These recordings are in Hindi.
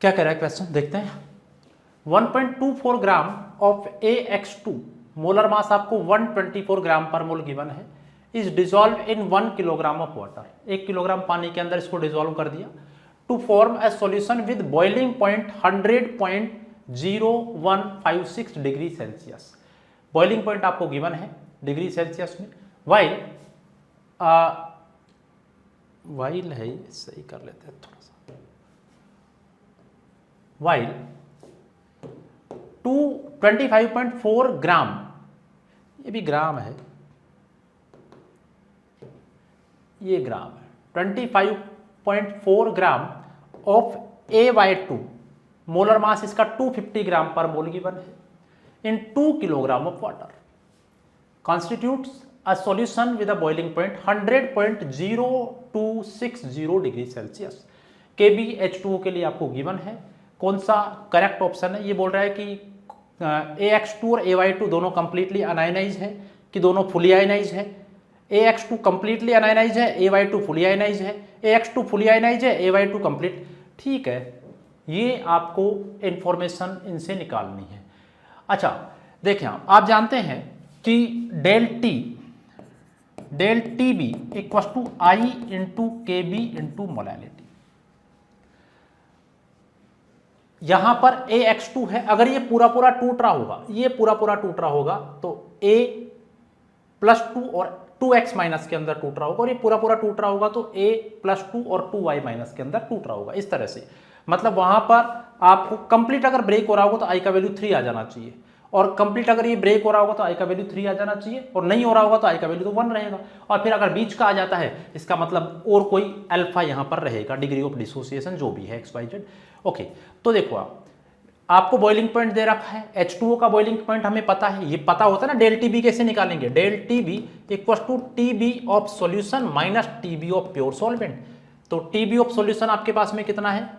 क्या कह रहा है क्वेश्चन, देखते हैं। 1.24 gram of AX2 molar mass आपको 124 ग्राम पर मोल गिवन है, is dissolve in 1 kilogram of water. 1 kilogram पानी के अंदर इसको डिजोल्व कर दिया to form a solution with boiling point 100.0156 degree Celsius. Boiling point आपको गिवन है डिग्री सेल्सियस में। वाइल है, सही कर लेते हैं थोड़ा सा। वाइल 25.4 ग्राम, ये भी ग्राम है, ये ग्राम है, 25.4 gram of AY2 molar mass इसका 250 ग्राम पर मोल गिवन है इन 2 kilogram of water constitutes a solution with a boiling point 100.0260 degree Celsius. KbH2O के लिए आपको गिवन है। कौन सा करेक्ट ऑप्शन है? ये बोल रहा है कि AX2 और AY2 दोनों कंप्लीटली अनायनाइज है कि दोनों फुली आयनाइज है। AX2 कंप्लीटली अनायनाइज है, AY2 फुली आयनाइज है। AX2 फुली आयनाइज है, AY2 कंप्लीट। ठीक है, ये आपको इंफॉर्मेशन इनसे निकालनी है। अच्छा देखें, आप जानते हैं कि del T B equal to I into K B into molality. यहां पर AX2 है, अगर ये पूरा पूरा टूट रहा होगा, ये पूरा पूरा टूट रहा होगा तो A +2 और 2x माइनस के अंदर टूट रहा होगा, और ये पूरा पूरा टूट रहा होगा तो A +2 और 2y माइनस के अंदर टूट रहा होगा। इस तरह से मतलब वहां पर आपको कंप्लीट अगर ब्रेक हो रहा होगा तो I का वैल्यू 3 आ जाना चाहिए, और कंप्लीट अगर ये ब्रेक हो रहा होगा तो I का वैल्यू 3 आ जाना चाहिए, और नहीं हो रहा होगा तो I का वैल्यू तो 1 रहेगा। और फिर अगर बीच का आ जाता है इसका मतलब और कोई अल्फा यहां पर रहेगा, डिग्री ऑफ डिसोसिएशन जो भी है XYZ। ओके, तो देखो आपको बॉइलिंग पॉइंट दे रखा है, H2O का बॉइलिंग पॉइंट हमें पता है, ये पता होता है ना। डेल TB कैसे निकालेंगे? Del TB equal to TB of solution minus TB of pure solvent. तो TB ऑफ सॉल्यूशन आपके पास में कितना है?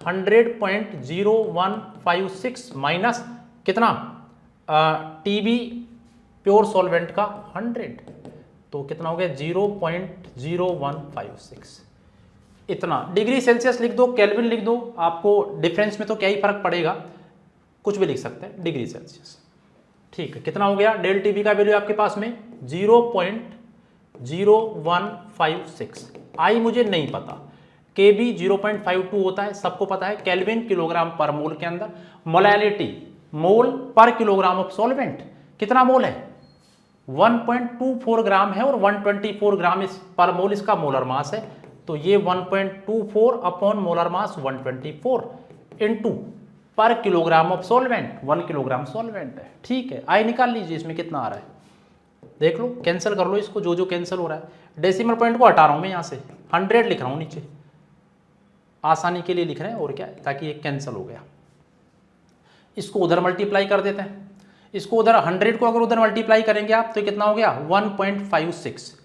100.0156 माइनस कितना TB प्योर सॉल्वेंट का 100, तो कितना हो गया? 0.0156। इतना डिग्री सेल्सियस लिख दो, केल्विन लिख दो, आपको डिफरेंस में तो क्या ही फर्क पड़ेगा, कुछ भी लिख सकते हैं, डिग्री सेल्सियस। ठीक है, कितना हो गया? डेल TB का वैल्यू आपके पास में 0.0156। आई मुझे नहीं पता, KB 0.52 होता है, सबको पता है। केल्विन किलोग्राम पर मोल के अंदर। मोलैलिटी मोल पर किलोग्राम ऑफ सॉल्वेंट, कितना मोल है? 1.24 ग्राम है, और 124 ग्राम इस पर मोल इसका मोलर मास है, तो ये 1.24 अपॉन मोलर मास 124 इनटू पर kilogram of solvent, 1 kilogram solvent है। ठीक है, आई निकाल लीजिए, इसमें कितना आ रहा है देख लो, कैंसिल कर लो इसको, जो जो कैंसिल हो रहा है। डेसिमल पॉइंट को हटा रहा हूं मैं यहां से, 100 लिख रहा हूं नीचे, आसानी के लिए लिख रहे हैं और क्या है, ताकि ये कैंसिल हो गया। इसको उधर मल्टीप्लाई कर देते हैं, इसको उधर 100 को अगर उधर मल्टीप्लाई करेंगे आप तो कितना हो गया? 1.56।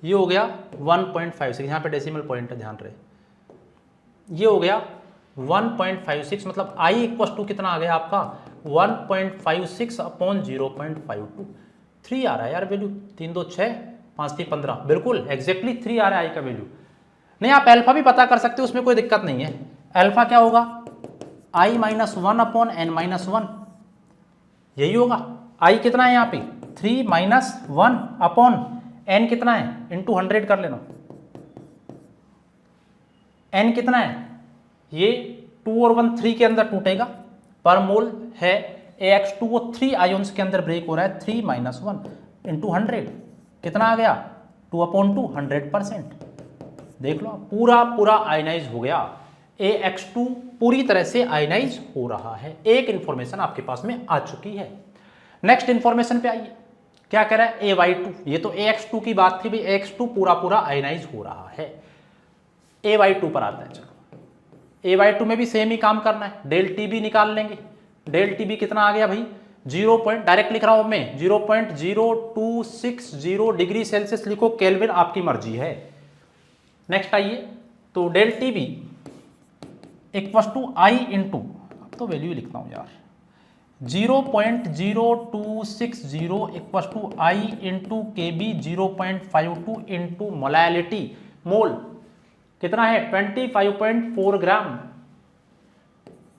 ये हो गया 1.56, यहाँ पे डेसिमल पॉइंट है, ध्यान रहे। ये हो गया 1.56, मतलब आई इक्वल टू कितना आ गया आपका? 1.56 अपॉन 0.52। 3 आ रहा है यार वैल्यू, 3 2 6 5 3 15, बिल्कुल एग्जैक्टली 3 आ रहा है आई का वैल्यू। नहीं, आप अल्फा भी पता कर सकते हो, उसमें कोई दिक्कत नहीं है। अल्फा क्या होगा? I minus 1 upon N minus 1, यही होगा। I कितना है यहाँ पे? 3 माइनस 1 अपॉन N कितना है? इंटू 100 कर लेना। N कितना है? ये 2 और 1 3 के अंदर टूटेगा, पर मोल है। AX2O 3 आयोन्स के अंदर ब्रेक हो रहा है, 3 माइनस 1 इंटू 100, कितना आ गया? 2/2, 100%। देख लो, पूरा पूरा आयनाइज हो गया। AX2 पूरी तरह से आयनाइज हो रहा है। एक इंफॉर्मेशन आपके पास में आ चुकी है। नेक्स्ट इंफॉर्मेशन पे आइए, क्या कह रहा है? AY2, ये तो AX2 की बात थी भी, AX2 पूरा पूरा आयनाइज हो रहा है। AY2 पर आता है, चलो AY2 में भी सेम ही काम करना है, डेल TB निकाल लेंगे। डेल TB कितना आ गया भाई? 0 डायरेक्ट लिख रहा हूं मैं, 0.0260 डिग्री सेल्सियस लिखो, केल्विन आपकी मर्जी है। नेक्स्ट आइए, तो del TB equal to I into, अब तो वैल्यू लिखता हूं यार, 0.0260 equal to I into KB 0.52 into molality. Mole कितना है? 25.4 ग्राम।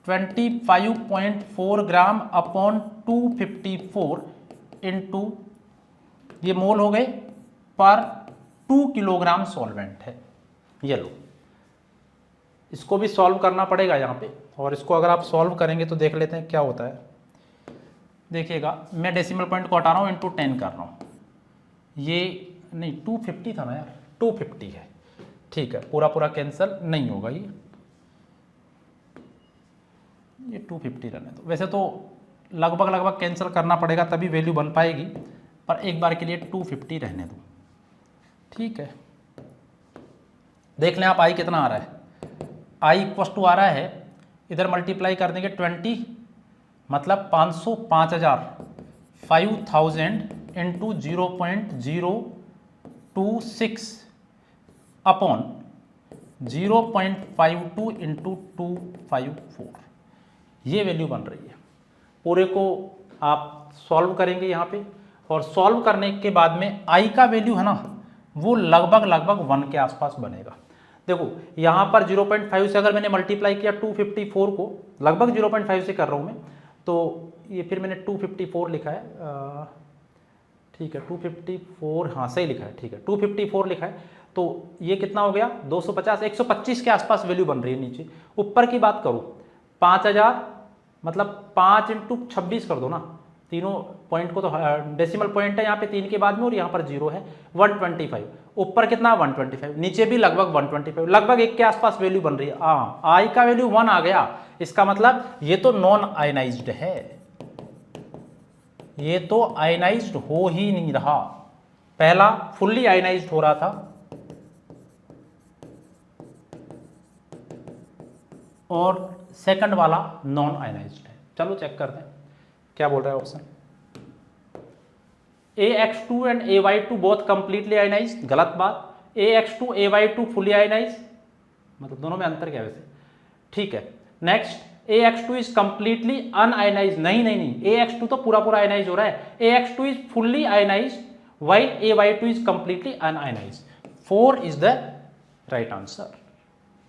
25.4 ग्राम अपॉन 254 इंटू, ये मोल हो गए पर 2 किलोग्राम सॉल्वेंट है। ये लो, इसको भी सॉल्व करना पड़ेगा यहाँ पे, और इसको अगर आप सॉल्व करेंगे तो देख लेते हैं क्या होता है। देखिएगा, मैं डेसिमल पॉइंट को हटा रहा हूँ, इंटू 10 कर रहा हूँ। ये नहीं 250 था ना यार, 250 है, ठीक है, पूरा पूरा कैंसिल नहीं होगा ये 250 रहने दो। वैसे तो लगभग कैंसिल करना पड़ेगा तभी वैल्यू बन पाएगी, पर एक बार के लिए 250 रहने दो, ठीक है। देख लें आप आई कितना आ रहा है, आई इक्वस टू आ रहा है, इधर मल्टीप्लाई कर देंगे 20, मतलब 500, 5000 इंटू 0.026 अपॉन 0.52 इंटू 254, ये वैल्यू बन रही है। पूरे को आप सॉल्व करेंगे यहाँ पे, और सॉल्व करने के बाद में आई का वैल्यू है ना, वो लगभग 1 के आसपास बनेगा। देखो यहाँ पर 0.5 से अगर मैंने मल्टीप्लाई किया 254 को, लगभग 0.5 से कर रहा हूँ मैं, तो ये फिर मैंने 254 लिखा है, ठीक है 254, हाँ सही लिखा है, ठीक है 254 लिखा है। तो ये कितना हो गया 250, 125 के आसपास वैल्यू बन रही है नीचे। ऊपर की बात करूँ 5000, मतलब 5 इंटू 26 कर दो ना, तीनों पॉइंट को तो डेसिमल पॉइंट है यहाँ पे 3 के बाद में, और यहाँ पर 0 है। 125, ऊपर कितना 125, नीचे भी लगभग 125, लगभग 1 के आसपास वैल्यू बन रही है। आई का वैल्यू 1 आ गया, इसका मतलब ये तो नॉन आयनाइज्ड है, ये तो आयनाइज्ड हो ही नहीं रहा। पहला फुल्ली आयनाइज्ड हो रहा था, और सेकंड वाला नॉन आयनाइज्ड है। चलो चेक करते हैं क्या बोल रहा है option. AX2 and AY2 both completely ionised, गलत बात। AX2 AY2 फुली आयनाइज्ड, मतलब दोनों में अंतर क्या है वैसे, ठीक है। Next AX2 is completely un-ionised, नहीं, AX2 तो पूरा आयनाइज हो रहा है। AX2 is fully ionised while AY2 is completely un-ionised. 4 is the right answer.